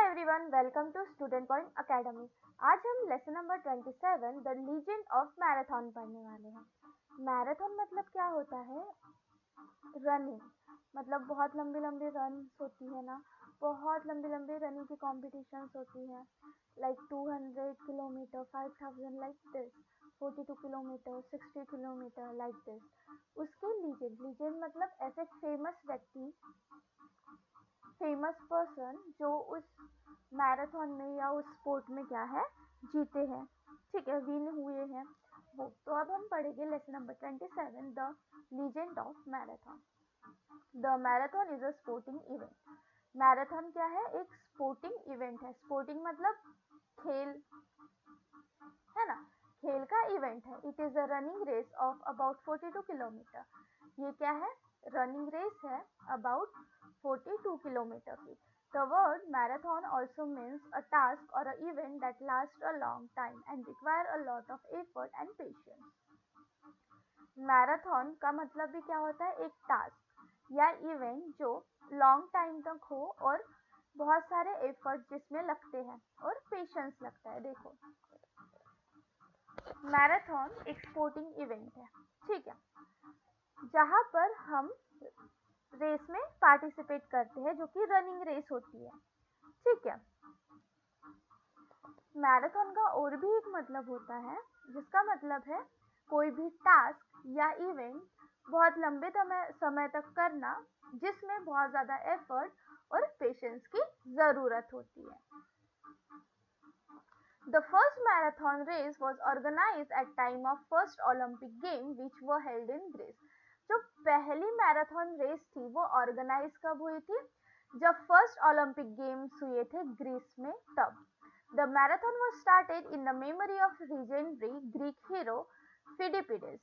Everyone, welcome to student point academy. आज हम lesson number 27 the legend of Marathon पढ़ने वाले हैं। मैराथन मतलब क्या होता है? रनिंग, मतलब बहुत लंबी लंबी रन होती है ना, बहुत लंबी लंबी रनिंग की कॉम्पिटिशन्स होती है, like 200 kilometre, 5000 like this, 42 kilometre, 60 kilometre like this. उसके लीजेंड मतलब ऐसे फेमस व्यक्ति, फेमस पर्सन जो उस मैराथन में या उस स्पोर्ट में क्या है, जीते हैं, ठीक है, विन हुए हैं वो। तो अब हम पढ़ेंगे lesson number 27 the legend of marathon. The marathon is a sporting event. Marathon क्या है? एक स्पोर्टिंग इवेंट है। स्पोर्टिंग मतलब खेल, है ना, खेल का इवेंट है। It is a running race of about 42 kilometre. ये क्या है? रनिंग रेस है अबाउट 42 किलोमीटर की। The word marathon also means a task or an event that lasts a long time and require a lot of effort and patience. Marathon का मतलब भी क्या होता है? एक टास्क या इवेंट जो लॉन्ग टाइम तक हो और बहुत सारे एफर्ट जिसमें लगते हैं और पेशेंस लगता है। देखो, मैराथन एक स्पोर्टिंग इवेंट है, ठीक है, जहां पर हम रेस में पार्टिसिपेट करते हैं, जो कि रनिंग रेस होती है, ठीक है। मैराथन का और भी एक मतलब होता है, जिसका मतलब है कोई भी टास्क या इवेंट बहुत लंबे समय तक करना, जिसमें बहुत ज्यादा एफर्ट और पेशेंस की जरूरत होती है। The first marathon race was organized at time of first Olympic game which were held in Greece. जो पहली मैराथन रेस थी वो ऑर्गेनाइज कब हुई थी? जब फर्स्ट ओलंपिक गेम्स हुए थे ग्रीस में, तब। The marathon was started in the memory of legendary Greek hero Phidippides,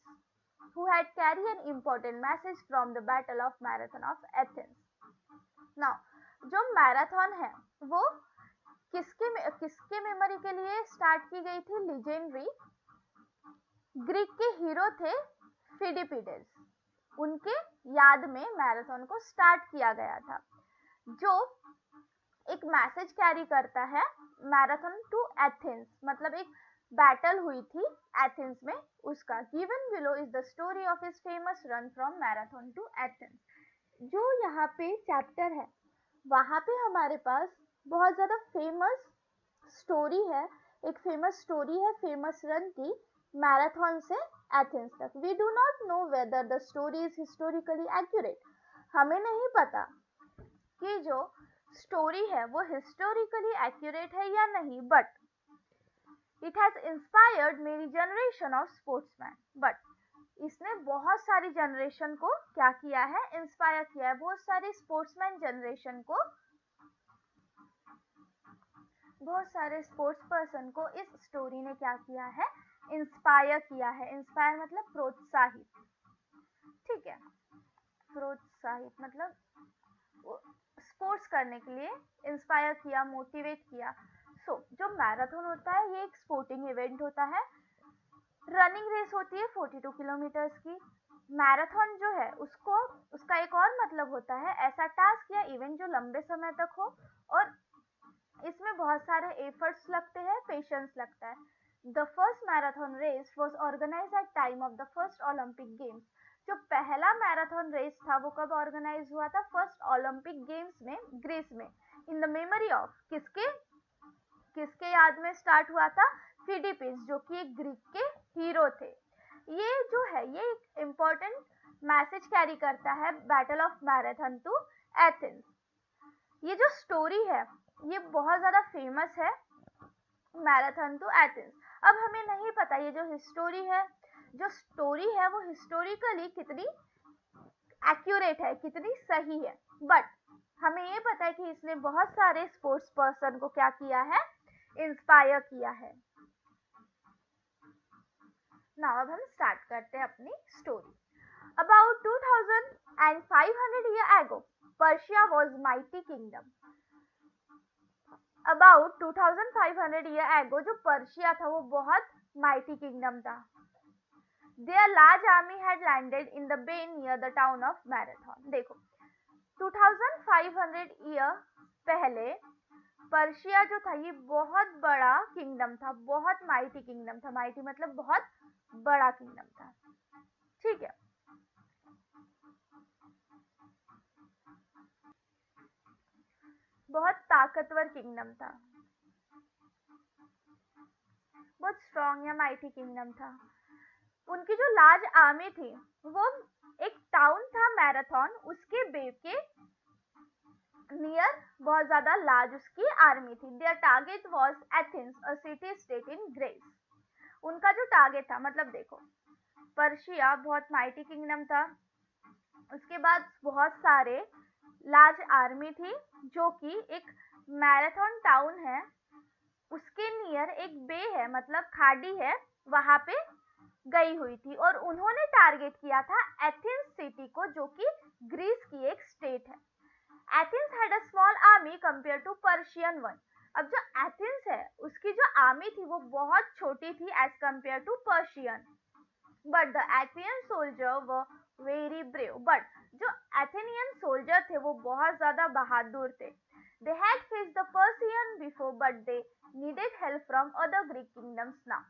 who had carried an important message from the Battle of Marathon of Athens. Now, जो marathon है वो किसके memory के लिए स्टार्ट की गई थी? लीजेंडरी ग्रीक के हीरो थे फिडिपिडेस, उनके याद में मैराथन को स्टार्ट किया गया था, जो एक मैसेज कैरी करता है मैराथन टू एथेंस, मतलब एक बैटल हुई थी एथेंस में उसका। Given below is the story of his famous run from Marathon to Athens. जो यहाँ पे चैप्टर है वहां पे हमारे पास बहुत ज्यादा फेमस स्टोरी है, एक फेमस स्टोरी है फेमस रन की मैराथन से एथेंस तक। We do not know whether the story is historically accurate. हमें नहीं पता कि जो स्टोरी है वो हिस्टोरिकली एक्यूरेट है या नहीं, but it has inspired many generation of sportsman. But इसने बहुत सारी जनरेशन को क्या किया है? इंस्पायर किया है। बहुत सारे स्पोर्ट्समैन जनरेशन को, बहुत सारे स्पोर्ट्स पर्सन को इस स्टोरी ने क्या किया है? इंस्पायर किया है। इंस्पायर मतलब प्रोत्साहित, ठीक है, प्रोत्साहित मतलब स्पोर्ट्स करने के लिए इंस्पायर किया, मोटिवेट किया। जो मैराथन होता है ये एक स्पोर्टिंग इवेंट होता है। रनिंग रेस होती है 42 किलोमीटर्स की। मैराथन जो है उसका एक और मतलब होता है ऐसा टास्क या इवेंट जो लंबे समय तक हो और इसमें बहुत सारे एफर्ट्स लगते हैं, पेशेंस लगता है। The first marathon race was organised at time of the first Olympic games. जो पहला मैराथन रेस था वो कब ऑर्गेनाइज हुआ था? फर्स्ट ओलंपिक गेम्स में, ग्रीस में। इन द मेमोरी ऑफ किसके याद में स्टार्ट हुआ था? फिडिपिस, जो कि एक ग्रीक के हीरो थे। ये जो है ये एक इम्पोर्टेंट मैसेज कैरी करता है battle of Marathon to Athens. ये जो स्टोरी है ये बहुत ज्यादा फेमस है, मैराथन टू एथेंस। अब हमें नहीं पता ये जो स्टोरी है वो हिस्टोरिकली कितनी एक्यूरेट है, कितनी सही है, बट हमें ये पता है कि इसने बहुत सारे स्पोर्ट्स पर्सन को क्या किया है? इंस्पायर किया है। नाउ अब हम स्टार्ट करते हैं अपनी story. About 2500 years ago, Persia was mighty kingdom. About 2500 years ago जो पर्शिया था वो बहुत mighty kingdom था। Their large army had landed in the bay near the town of Marathon. देखो, 2500 ईयर पहले पर्शिया जो था ये बहुत बड़ा किंगडम था, बहुत माइटी किंगडम था। माइटी मतलब बहुत बड़ा किंगडम था, ठीक है। बहुत ताकतवर किंगडम था, बहुत स्ट्रॉन्ग या माइटी किंगडम था। उनकी जो लार्ज आर्मी थी वो एक टाउन था मैराथन, उसके बे के नियर बहुत ज्यादा लार्ज उसकी आर्मी थी। Their target was Athens, a city state in Greece. उनका जो टारगेट था, मतलब देखो पर्शिया बहुत माइटी किंगडम था, उसके बाद बहुत सारे लार्ज आर्मी थी, जो कि एक मैराथन टाउन है उसके नियर एक बे है, मतलब खाड़ी है, वहां पे गई हुई थी। और उन्होंने टारगेट किया था एथेंस सिटी को, जो कि ग्रीस की एक स्टेट है। Athens had a small army compare to Persian one. अब जो एथेंस है उसकी जो आर्मी थी वो बहुत छोटी थी as compare to Persian. But the Athenian soldier were very brave. But जो एथेनियन सोल्जर थे वो बहुत ज्यादा बहादुर थे। They had faced the Persian before but they needed help from other Greek kingdoms now.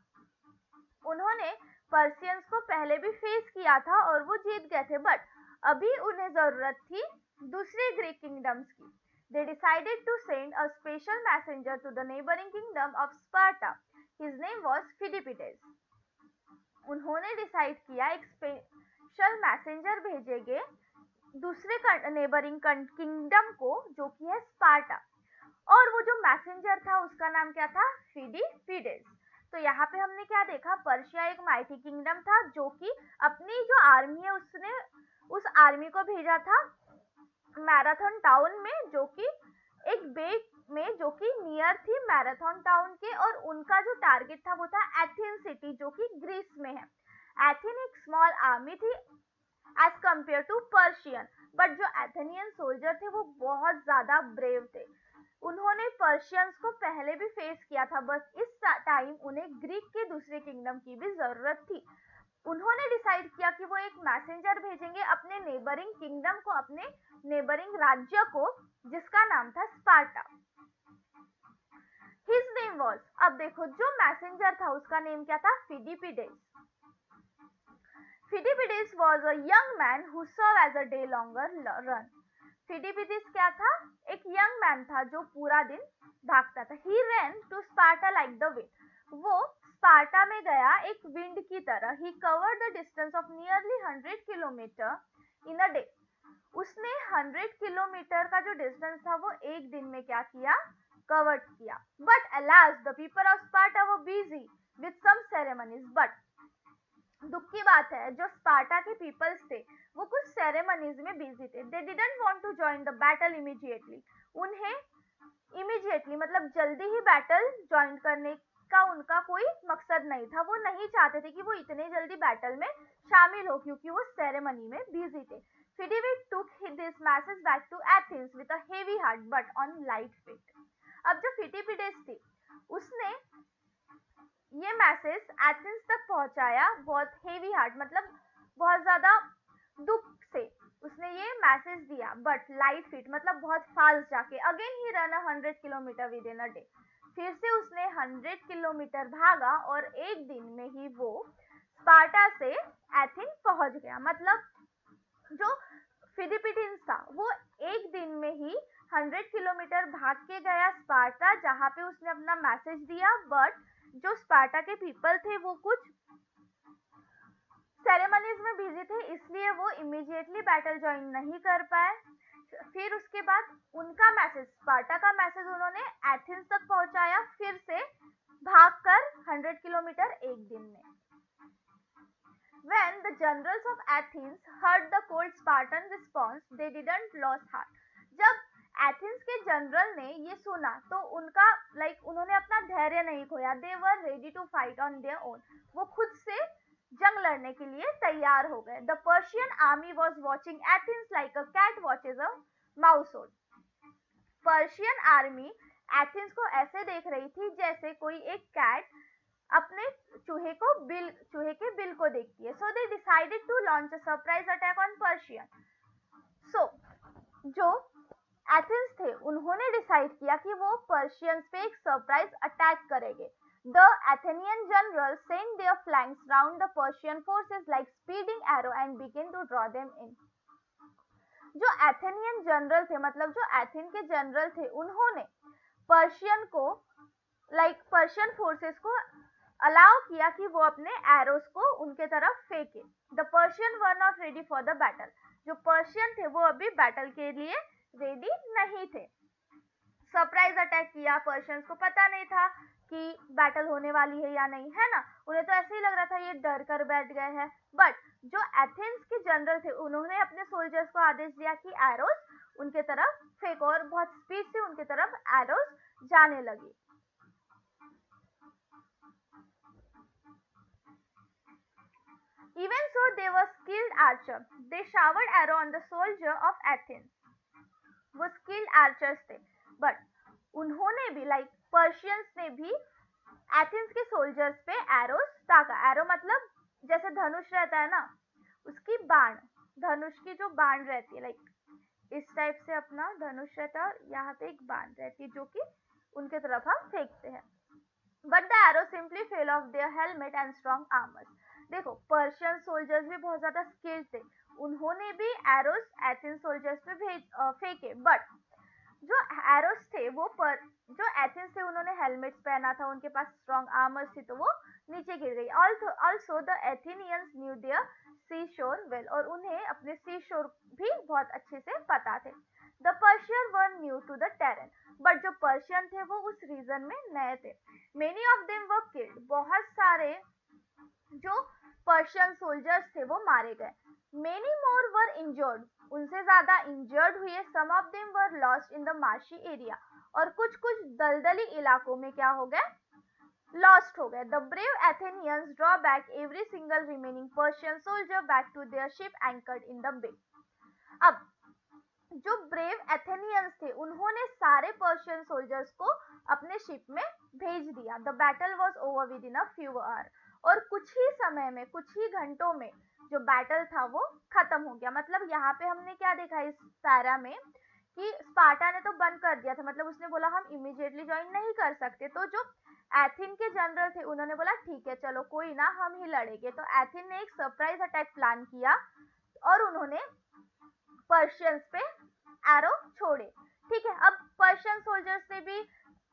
उन्होंने पर्शियंस को पहले भी फेस किया था और वो जीत गए थे, बट अभी उन्हें जरूरत थी दूसरे ग्रीक किंगडम्स की। They decided to send a special messenger to the neighboring kingdom of Sparta. His name was Phidippides. उन्होंने डिसाइड किया एक स्पेशल मैसेंजर भेजेंगे दूसरे नेबरिंग किंगडम को, जो कि है स्पार्टा। और वो जो मैसेंजर था उसका नाम क्या था? फिडिपिडेस। तो यहाँ पे हमने क्या देखा, पर्शिया एक माइटी किंगडम था जो कि अपनी जो आर्मी है उसने उस आर्मी को भेजा था मैराथन टाउन में, जो कि एक बे में जो कि नियर थी मैराथन टाउन के। और उनका जो टारगेट था वो था एथेंस सिटी, जो कि ग्रीस में है। एथेन एक स्मॉल आर्मी थी as compare to Persian, but जो एथेनियन सोल्जर थे वो बहुत ज्यादा ब्रेव थे। उन्होंने पर्शियंस को पहले भी फेस किया था, बस इस टाइम उन्हें ग्रीक के दूसरे किंगडम की भी जरूरत थी। उन्होंने डिसाइड किया कि वो एक मैसेंजर भेजेंगे अपने नेबरिंग किंगडम को, अपने नेबरिंग राज्य को, जिसका नाम था स्पार्टा। हिज नेम वाज, अब देखो जो मैसेंजर था उसका नेम क्या था? Pheidippides. Pheidippides was a young man who serve as a day longer run. Pheidippides क्या था? एक यंग मैन था जो पूरा दिन भागता था। He ran to Sparta like the wind. वो स्पार्टा में गया एक विंड की तरह। He covered the distance of nearly 100 kilometre in a day. उसने 100 किलोमीटर का जो डिस्टेंस था वो एक दिन में क्या किया? कवर किया। But alas the people of Sparta were busy with some ceremonies. But दुख की बात है, जो स्पार्टा के पीपल्स थे वो कुछ सेरेमनीज में बिजी थे। They didn't want to join the battle immediately. उन्हें इमीडिएटली मतलब जल्दी ही बैटल ज्वाइन करने का उनका कोई मकसद नहीं था। वो नहीं चाहते थे कि वो इतने जल्दी बैटल में शामिल हो, क्योंकि वो सेरेमनी में बिजी थे। Fidivid took this message back to Athens with a heavy heart but on light feet. अब जो फिडिपिडेस थी उसने ये मैसेज एथेंस तक पहुंचाया बहुत हेवी हार्ट, मतलब बहुत ज्यादा दुख से उसने ये मैसेज दिया, बट लाइट फीट मतलब बहुत फास्ट जाके। Again he run 100 kilometre with in a day. फिर से उसने 100 किलोमीटर भागा और एक दिन में ही वो स्पार्टा से एथेंस पहुंच गया। मतलब जो फिलिपींस था वो एक दिन में ही 100 किलोमीटर भाग के गया स्पार्टा, जहां पे उसने अपना मैसेज दिया। बट जो स्पार्टा के पीपल थे वो कुछ सेरेमनीज में बिजी थे, इसलिए वो इमीडिएटली बैटल ज्वाइन नहीं कर पाए। फिर उसके बाद उनका मैसेज, स्पार्टा का मैसेज उन्होंने एथेंस तक पहुंचाया, फिर से भागकर 100 किलोमीटर एक दिन में। When the generals of Athens heard the cold Spartan response, they didn't lose heart. जब एथेंस के जनरल ने ये सुना तो उनका उन्होंने अपना धैर्य नहीं खोया। They were ready to fight on their own. वो खुद से जंग लड़ने के लिए तैयार हो गए। The Persian army was watching Athens like a cat watches a mouse hole. Persian army Athens को ऐसे देख रही थी जैसे कोई एक कैट अपने चूहे के बिल को देखती है। So they decided to launch a surprise attack on Persian. So जो एथेंस थे उन्होंने डिसाइड डिसाइड किया कि वो पर्शियंस पे एक सरप्राइज अटैक करेंगे. The Athenian generals sent their flanks round the Persian forces like speeding arrow and began to draw them in. जो एथेनियन जनरल थे, मतलब जो एथेन के जनरल थे, उन्होंने पर्शियन को पर्शियन फोर्सेस को अलाउ किया कि वो अपने एरोस को उनके तरफ फेंके. The Persian were not ready for the battle. जो पर्शियन थे वो अभी बैटल के लिए रेडी नहीं थे. सरप्राइज अटैक किया, पर्शियंस को पता नहीं था कि बैटल होने वाली है या नहीं, है ना. उन्हें तो ऐसे ही लग रहा था ये डर कर बैठ गए हैं. बट जो एथेंस के जनरल थे उन्होंने अपने सोल्जर्स को आदेश दिया कि एरोस उनके तरफ फेंको, और बहुत स्पीड से उनके तरफ एरोस जाने लगी. Even so, they were skilled archer. They showered arrow on the soldier of Athens. वो skilled archers थे, but उन्होंने भी पर्शियंस ने भी एथेंस के सोल्जर्स पे एरोस ताका. एरो मतलब जैसे धनुष रहता है ना, उसकी बाण, धनुष की जो बाण रहती है, इस टाइप से अपना धनुष रहता है और यहाँ पे एक बाण रहती है जो कि उनके तरफ हम फेंकते हैं. But the arrow simply fell of their helmet and strong armours. देखो, पर्शियन सोल्जर्स भी बहुत ज्यादा स्किल्ड थे, उन्होंने भी एरोस एथेंस सोल्जर्स पे फेंके. बट जो एरोस थे वो जो एथेंस थे उन्होंने हेलमेट्स पहना था, उनके पास स्ट्रॉन्ग आर्मर्स थी, तो वो नीचे गिर गई. Also the Athenians knew their sea shore well. और उन्हें अपने सी शोर भी बहुत अच्छे से पता थे. The Persian were new to the terrain. But जो पर्शियन थे वो उस रीजन में नए थे. Many of them were killed. बहुत सारे जो पर्शियन सोल्जर्स थे वो मारे गए. Many more were injured. उनसे ज्यादा इंजर्ड हुए. Some of them were lost in the marshy area. और कुछ दलदली इलाकों में क्या हो गए, लॉस्ट हो गए. The brave Athenians draw back every single remaining Persian soldier back to their ship anchored in the bay. अब जो ब्रेव एथेनियंस थे उन्होंने सारे पर्शियन सोल्जर्स को अपने शिप में भेज दिया. The battle was over within a few hour. और कुछ ही समय में, कुछ ही घंटों में जो बैटल था वो खत्म हो गया. मतलब यहाँ पे हमने क्या देखा इस पैरा में कि स्पार्टा ने तो बंद कर दिया था, मतलब उसने बोला हम इमीडिएटली ज्वाइन नहीं कर सकते. तो जो एथेन के जनरल थे उन्होंने बोला ठीक है चलो कोई ना, हम ही लड़ेंगे. तो एथेन ने एक सरप्राइज अटैक प्लान किया और उन्होंने पर्शियंस पे एरो छोड़े. ठीक है, अब पर्शियन सोल्जर्स ने भी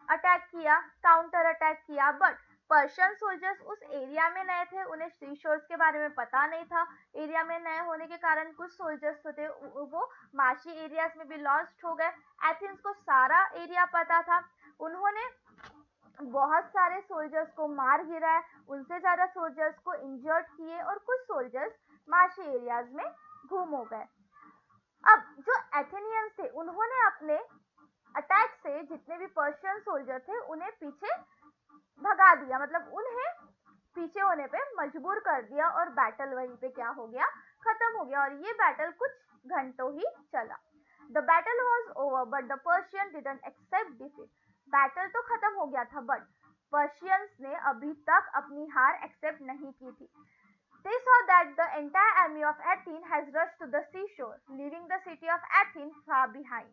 अटैक किया, काउंटर अटैक किया. बट पर्शियन सोल्जर्स उस एरिया में नए थे, उन्हें सी शोर्स के बारे में पता नहीं था. एरिया में नए होने के कारण कुछ सोल्जर्स थे वो मार्शी एरियाज में भी लॉस्ट हो गए. एथेंस को सारा एरिया पता था. उन्होंने बहुत सारे सोल्जर्स को मार गिराया, उनसे ज्यादा सोल्जर्स को इंजर्ड किए और कुछ सोल्जर्स मार्शी एरियाज में घूम हो गए. अब जो एथेनियंस थे उन्होंने अपने अटैक से जितने भी पर्शियन सोल्जर थे उन्हें पीछे भगा दिया, मतलब उन्हें पीछे होने पे मजबूर कर दिया और बैटल वहीं पे क्या हो गया, खत्म हो गया. और ये बैटल कुछ घंटों ही चला. The battle was over but the Persian didn't accept defeat. Battle तो खत्म हो गया था बट पर्शियंस ने अभी तक अपनी हार एक्सेप्ट नहीं की थी. They saw that the entire army of Athens has rushed to the seashore, leaving the city of Athens far behind.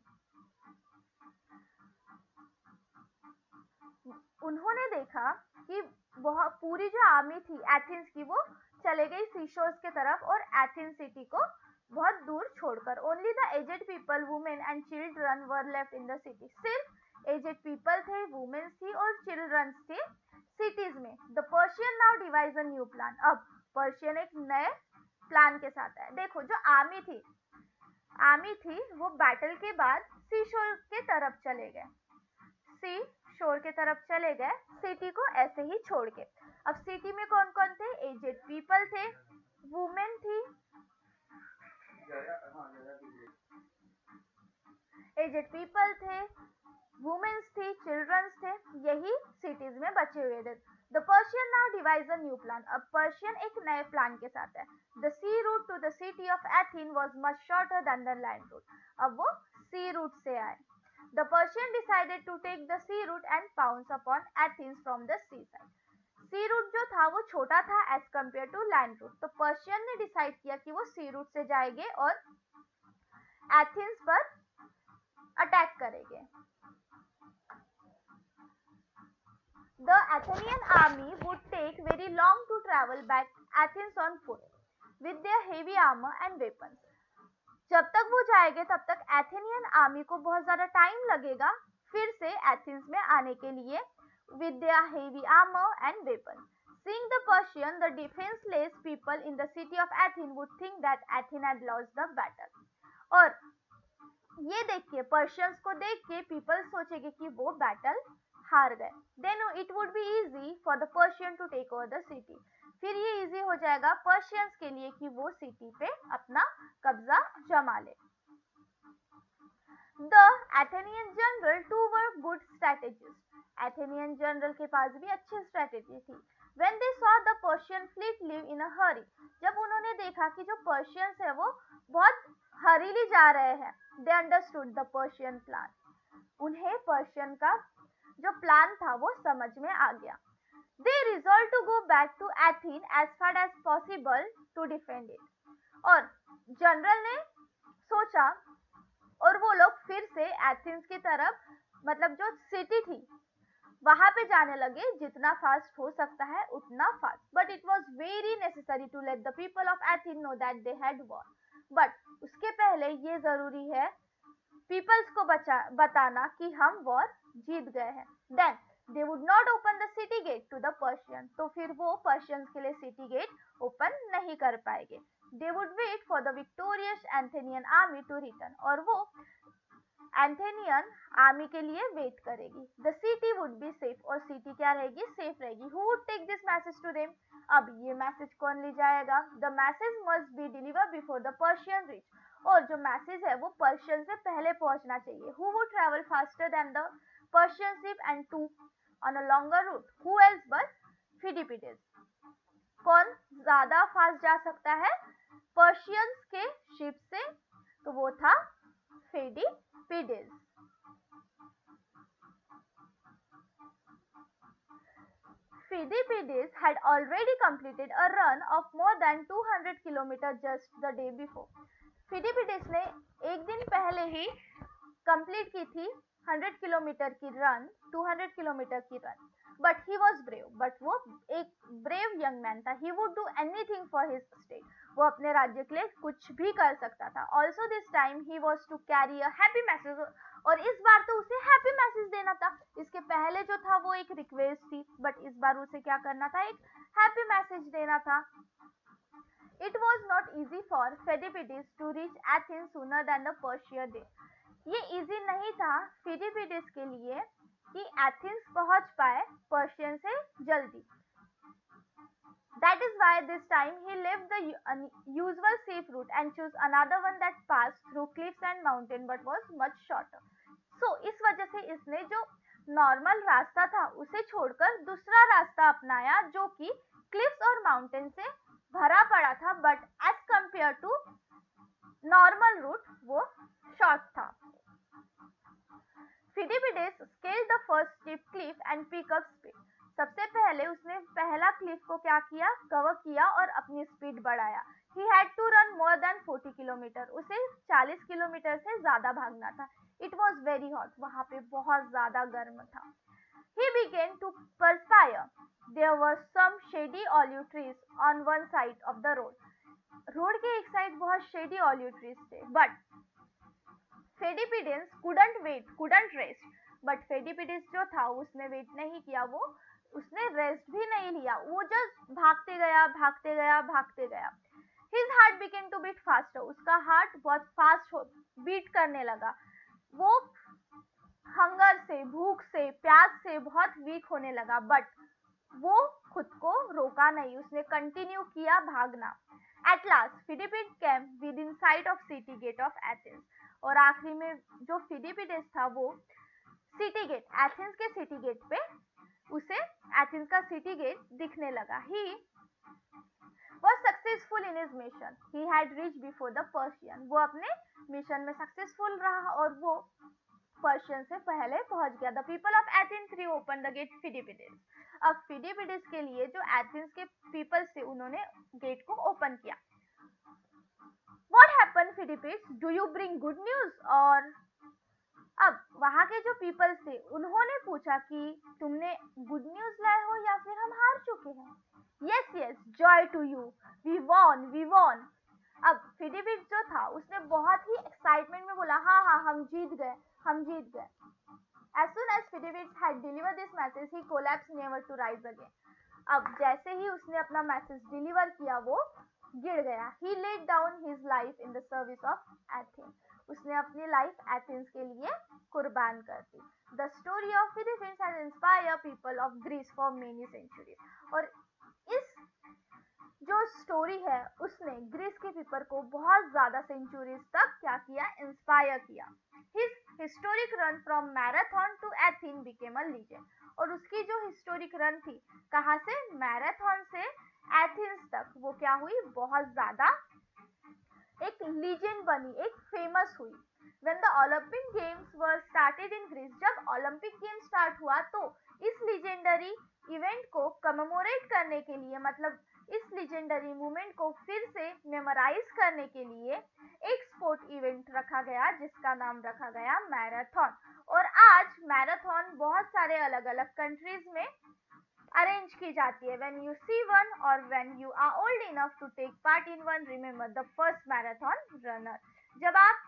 उन्होंने देखा कि पूरी जो आर्मी थी एथेंस की वो चले गई सीशोर्स के तरफ और एथेंस सिटी को बहुत दूर छोड़कर. Only the aged people, women and children were left in the city. सिर्फ एजेड पीपल थे, वुमेन्स थी और चिल्ड्रन थे सिटीज में. The Persian now devise a new plan. अब पर्शियन एक नए प्लान के साथ है. देखो, जो आर्मी थी वो बैटल के बाद सी शोर के तरफ चले गए. सी शोर के तरफ चले गए सिटी को ऐसे ही छोड़ के. अब सिटी में कौन कौन थे, एजेड पीपल थे, वुमेन थी, एजेड पीपल थे, वुमेन्स थी, चिल्ड्रंस थे, यही सिटीज में बचे हुए थे. The Persian now devise a new plan. अब पर्शियन एक नए प्लान के साथ है. The sea route to the city of Athens was much shorter than the land route. अब वो सी रूट से आए. The Persian decided to take the sea route and pounce upon Athens from the sea side. Sea route जो था वो छोटा था as compare to land route. तो पर्शियन ने डिसाइड किया कि वो सी रूट से जाएंगे और एथेंस पर अटैक करेंगे. the Athenian army would take very long to travel back Athens on foot with their heavy armor and weapons. जब तक वो जाएंगे तब तक एथेनियन आर्मी को बहुत ज्यादा टाइम लगेगा फिर से एथेंस में आने के लिए with their heavy armor and weapons. Seeing the Persian, the defenseless people in the city of Athens would think that Athens had lost the battle. और ये देख के पर्शियंस को देख के पीपल सोचेंगे कि वो बैटल हार गए. Then it would be easy for the Persian to take over the city. फिर ये इजी हो जाएगा पर्शियंस के लिए कि वो सिटी पे अपना कब्जा जमा ले. The Athenian general too were good strategist. Athenian general के पास भी अच्छी स्ट्रेटेजी थी. When they saw the Persian fleet leave in a hurry, जब उन्होंने देखा कि जो पर्शियंस है वो बहुत हरीली जा रहे हैं, they understood the Persian plan. उन्हें पर्शियन का जो प्लान था वो समझ में आ गया. They resolved to go back to Athens as far as possible to defend it. और जनरल ने सोचा और वो लोग फिर से एथेंस की तरफ मतलब जो सिटी थी वहां पे जाने लगे जितना फास्ट हो सकता है उतना fast. But it was very necessary to let the people of Athens know that they had war. But उसके पहले ये जरूरी है पीपल्स को बताना कि हम वॉर जीत गए हैं. Then they would not open the city gate to the Persian. तो फिर वो पर्शियंस के लिए सिटी गेट ओपन नहीं कर पाएंगे. They would wait for the victorious Athenian army to return. और वो एंथेनियन आर्मी के लिए वेट करेगी. The city would be safe. और सिटी क्या रहेगी? सेफ रहेगी. Who would take this message to them? अब ये मैसेज कौन ले जाएगा? The message must be deliver before the Persian reach. और जो मैसेज है वो पर्शियन से पहले पहुंचना चाहिए. Who would travel faster than the Persian ship and to on a longer route? Who else but Pheidippides. कौन ज्यादा फास्ट जा सकता है पर्शियंस के शिप से? तो वो था फिडिपिडेस. Pheidippides had already completed a run of more than 200 kilometers just the day before. Pheidippides ने एक दिन पहले ही कंप्लीट की थी 100 किलोमीटर की रन, 200 किलोमीटर की run. But he was brave. But वो एक ब्रेव यंग मैन था. He would do anything for his state. वो अपने राज्य के लिए कुछ भी कर सकता था. Also this time he was to carry a happy message. और इस बार तो उसे हैप्पी मैसेज देना था. इसके पहले जो था वो एक रिक्वेस्ट थी. बट इस बार उसे क्या करना था? एक हैप्पी मैसेज देना था. It was not easy for Pheidippides to reach Athens sooner than the Persian did. ये इजी नहीं था फिडिपिडिस के लिए कि एथेंस पहुंच पाए पर्शियन से जल्दी. That is why this time he left the usual safe route and chose another one that passed through cliffs and mountain but was much shorter. So इस वजह से इसने जो नॉर्मल रास्ता था उसे छोड़कर दूसरा रास्ता अपनाया जो कि क्लिफ्स और माउंटेन से भरा पड़ा था. But as compare to normal route वो शॉर्ट था. Pheidippides scaled the first steep cliff and picked up speed. सबसे पहले उसने पहला क्लिफ को क्या किया? कवर किया और अपनी स्पीड बढ़ाया. He had to run more than 40 kilometre. उसे 40 किलोमीटर से ज्यादा भागना था. It was very hot. वहां पे बहुत ज्यादा गर्म था. He began to perspire. There were some shady olive trees on one side of the road. Road के एक साइड बहुत shady olive trees थे. But Pheidippides couldn't rest. But Pheidippides जो था उसने वेट नहीं किया. वो उसने रेस्ट भी नहीं लिया. वो जस्ट भागते गया. His heart began to beat faster. उसका हार्ट बहुत फास्ट बीट करने लगा. वो हंगर से, भूख से, प्यास से बहुत वीक होने लगा. बट वो खुद को रोका नहीं. उसने कंटिन्यू किया भागना. At last, Pheidippides came within sight of city gate of Athens. और आखिरी में जो फिडिपिडिस था वो सिटी गेट, एथेंस के सिटी गेट पे उसे एथेंस का सिटी गेट दिखने लगा. He was successful in his mission. He had reached before the Persian. वो अपने मिशन में सक्सेसफुल रहा और वो पर्शियन से पहले पहुंच गया. The people of Athens opened the gate Pheidippides. अब फिडिपिडिस के लिए जो एथेंस के पीपल्स थे उन्होंने गेट को ओपन किया. What happened, Pheidippides? Do you bring good news or अब वहाँ के जो पीपल्स थे उन्होंने पूछा कि तुमने गुड न्यूज लाए हो या फिर हम हार चुके हैं। Yes yes, joy to you, we won we won. अब फिडिबिट जो था उसने बहुत ही एक्साइटमेंट में बोला, हाँ हाँ हम जीत गए, हम जीत गए। As soon as Fidibids had delivered this message, he collapsed never to rise again. अब जैसे ही उसने अपना मैसेज डिलीवर किया वो गिर गया। He laid down his life in the service of Athens. उसने अपनी लाइफ एथेंस के लिए कुर्बान कर दी। The story of Fidibids has inspired people of Greece for many centuries. और इस जो स्टोरी है उसने ग्रीस के पीपल को बहुत ज्यादा सेंचुरीज तक क्या किया, इंस्पायर किया। His historic run from Marathon to Athens became a legend. और उसकी जो हिस्टोरिक रन थी कहाँ से, मैराथन से एथेंस तक, वो क्या हुई, बहुत ज्यादा एक लीजेंड बनी, एक फेमस हुई। When the Olympic Games were started in Greece, जब ओलंपिक गेम स्टार्ट हुआ तो इस लीजेंडरी इवेंट को कमेमोरेट करने के लिए, मतलब इस लीजेंडरी मूवमेंट को फिर से मेमोराइज करने के लिए एक स्पोर्ट इवेंट रखा गया जिसका नाम रखा गया मैराथन। और आज मैराथन बहुत सारे अलग अलग कंट्रीज में अरेंज की जाती है। When you see one or when you are old enough to take part in one, remember the first marathon runner. जब आप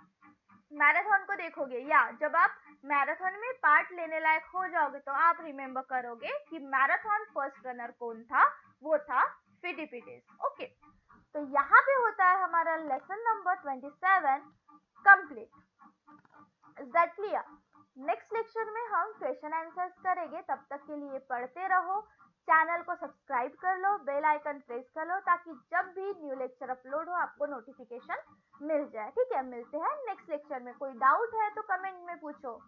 मैराथन को देखोगे या जब आप मैराथन में पार्ट लेने लायक हो जाओगे तो आप रिमेम्बर करोगे कि मैराथन फर्स्ट रनर कौन था, वो था फिडिपिडिस। ओके, तो यहाँ पे होता है हमारा lesson number 27 complete. Is that clear? Next lecture में हम क्वेश्चन आंसर्स करेंगे, तब तक के लिए पढ़ते रहो, चैनल को सब्सक्राइब कर लो, बेल आइकन प्रेस कर लो ताकि जब भी न्यू लेक्चर अपलोड हो आपको नोटिफिकेशन मिल जाए। ठीक है, मिलते हैं नेक्स्ट लेक्चर में। कोई डाउट है तो कमेंट में पूछो।